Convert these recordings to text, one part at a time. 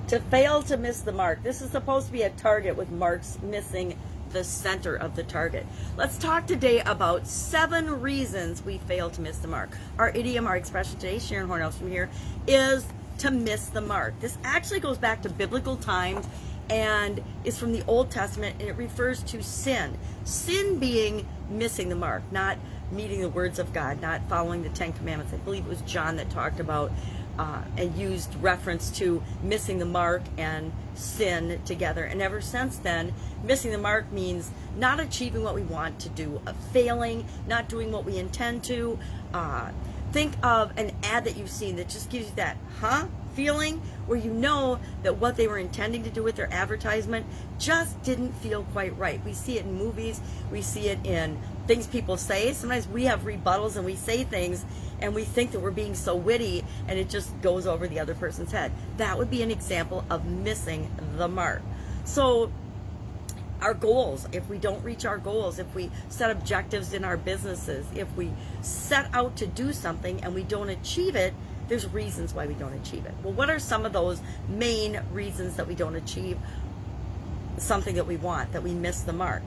To fail to miss the mark. This is supposed to be a target with marks missing the center of the target. Let's talk today about 7 reasons we fail to miss the mark. Our idiom, our expression today, Sharon Horne-Ellstrom here, is to miss the mark. This actually goes back to biblical times and is from the Old Testament, and it refers to sin. Sin being missing the mark, not meeting the words of God, not following the 10 Commandments. I believe it was John that talked about and used reference to missing the mark and sin together. And ever since then, missing the mark means not achieving what we want to do, failing, not doing what we intend to. Think of an ad that you've seen that just gives you that feeling, where you know that what they were intending to do with their advertisement just didn't feel quite right. We see it in movies, we see it in things people say. Sometimes we have rebuttals and we say things and we think that we're being so witty and it just goes over the other person's head. That would be an example of missing the mark. So our goals, if we don't reach our goals, if we set objectives in our businesses, if we set out to do something and we don't achieve it, there's reasons why we don't achieve it. Well, what are some of those main reasons that we don't achieve something that we want, that we miss the mark?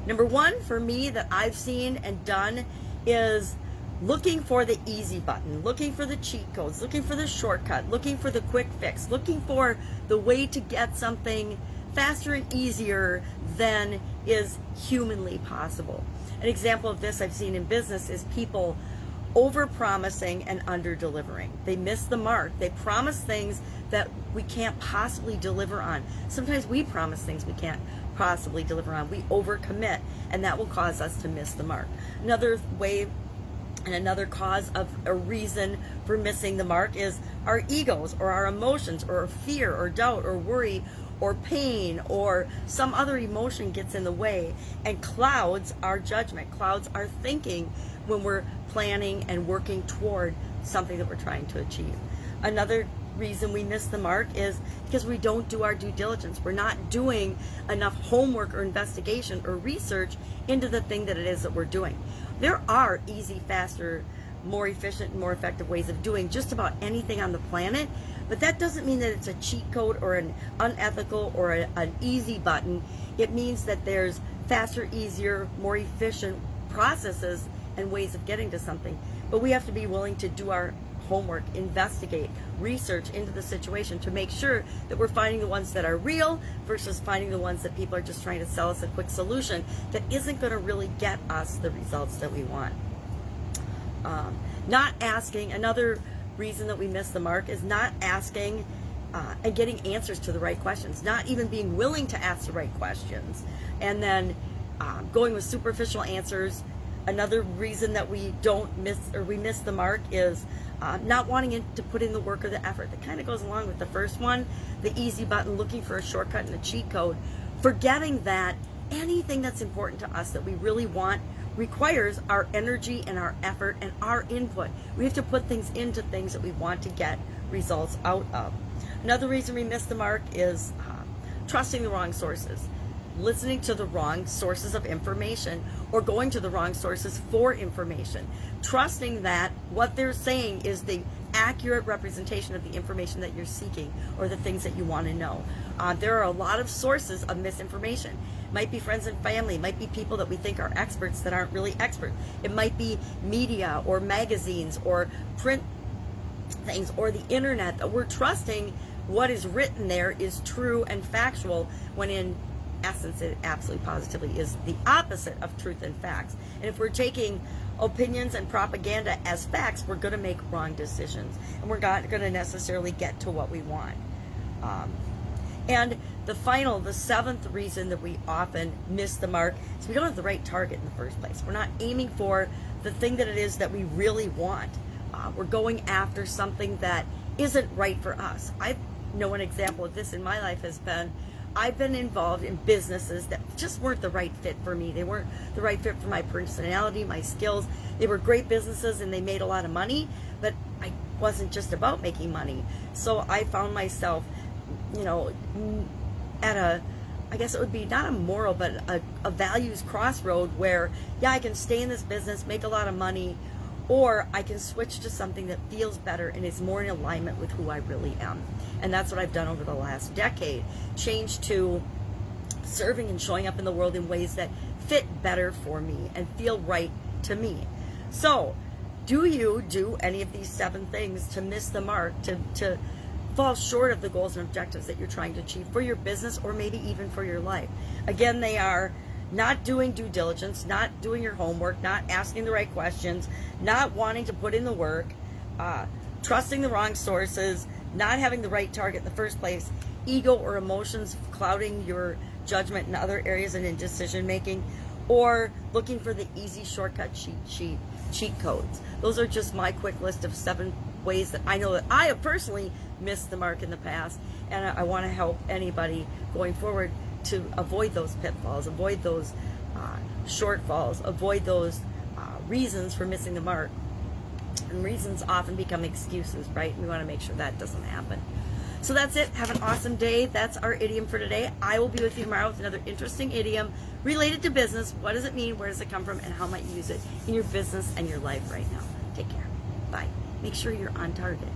Number one, for me, that I've seen and done is looking for the easy button, looking for the cheat codes, looking for the shortcut, looking for the quick fix, looking for the way to get something faster and easier than is humanly possible. An example of this I've seen in business is people over-promising and under-delivering. They miss the mark. They promise things that we can't possibly deliver on. Sometimes we promise things we can't possibly deliver on. We overcommit, and that will cause us to miss the mark. Another way and another cause of a reason for missing the mark is our egos or our emotions or fear or doubt or worry or pain or some other emotion gets in the way and clouds our judgment, clouds our thinking when we're planning and working toward something that we're trying to achieve. Another reason we miss the mark is because we don't do our due diligence. We're not doing enough homework or investigation or research into the thing that it is that we're doing. There are easy, faster, more efficient, and more effective ways of doing just about anything on the planet, but that doesn't mean that it's a cheat code or an unethical or an easy button. It means that there's faster, easier, more efficient processes and ways of getting to something. But we have to be willing to do our homework, investigate, research into the situation to make sure that we're finding the ones that are real versus finding the ones that people are just trying to sell us a quick solution that isn't going to really get us the results that we want. Not asking, another reason that we miss the mark is not asking and getting answers to the right questions, not even being willing to ask the right questions, and then going with superficial answers. Another reason that we miss the mark is not wanting to put in the work or the effort. That kind of goes along with the first one, the easy button, looking for a shortcut and a cheat code, forgetting that anything that's important to us that we really want requires our energy and our effort and our input. We have to put things into things that we want to get results out of. Another reason we miss the mark is trusting the wrong sources, listening to the wrong sources of information, or going to the wrong sources for information, trusting that what they're saying is the accurate representation of the information that you're seeking or the things that you want to know. There are a lot of sources of misinformation. It might be friends and family, it might be people that we think are experts that aren't really experts. It might be media or magazines or print things or the internet that we're trusting what is written there is true and factual, when in essence it absolutely positively is the opposite of truth and facts. And if we're taking opinions and propaganda as facts, we're going to make wrong decisions and we're not going to necessarily get to what we want. And the 7th reason that we often miss the mark is we don't have the right target in the first place. We're not aiming for the thing that it is that we really want. We're going after something that isn't right for us. I know an example of this in my life has been I've been involved in businesses that just weren't the right fit for me. They weren't the right fit for my personality, my skills. They were great businesses and they made a lot of money, but I wasn't just about making money. So I found myself, at I guess it would be not a moral, but a values crossroad where, yeah, I can stay in this business, make a lot of money, or I can switch to something that feels better and is more in alignment with who I really am. And that's what I've done over the last decade. Change to serving and showing up in the world in ways that fit better for me and feel right to me. So, do you do any of these 7 things to miss the mark, to fall short of the goals and objectives that you're trying to achieve for your business or maybe even for your life? Again, they are not doing due diligence, not doing your homework, not asking the right questions, not wanting to put in the work, trusting the wrong sources, not having the right target in the first place, ego or emotions clouding your judgment in other areas and in decision making, or looking for the easy shortcut cheat codes. Those are just my quick list of 7 ways that I know that I have personally missed the mark in the past, and I want to help anybody going forward to avoid those pitfalls, avoid those shortfalls, avoid those reasons for missing the mark. And reasons often become excuses, right? We want to make sure that doesn't happen. So that's it. Have an awesome day. That's our idiom for today. I will be with you tomorrow with another interesting idiom related to business. What does it mean? Where does it come from? And how might you use it in your business and your life right now? Take care. Bye. Make sure you're on target.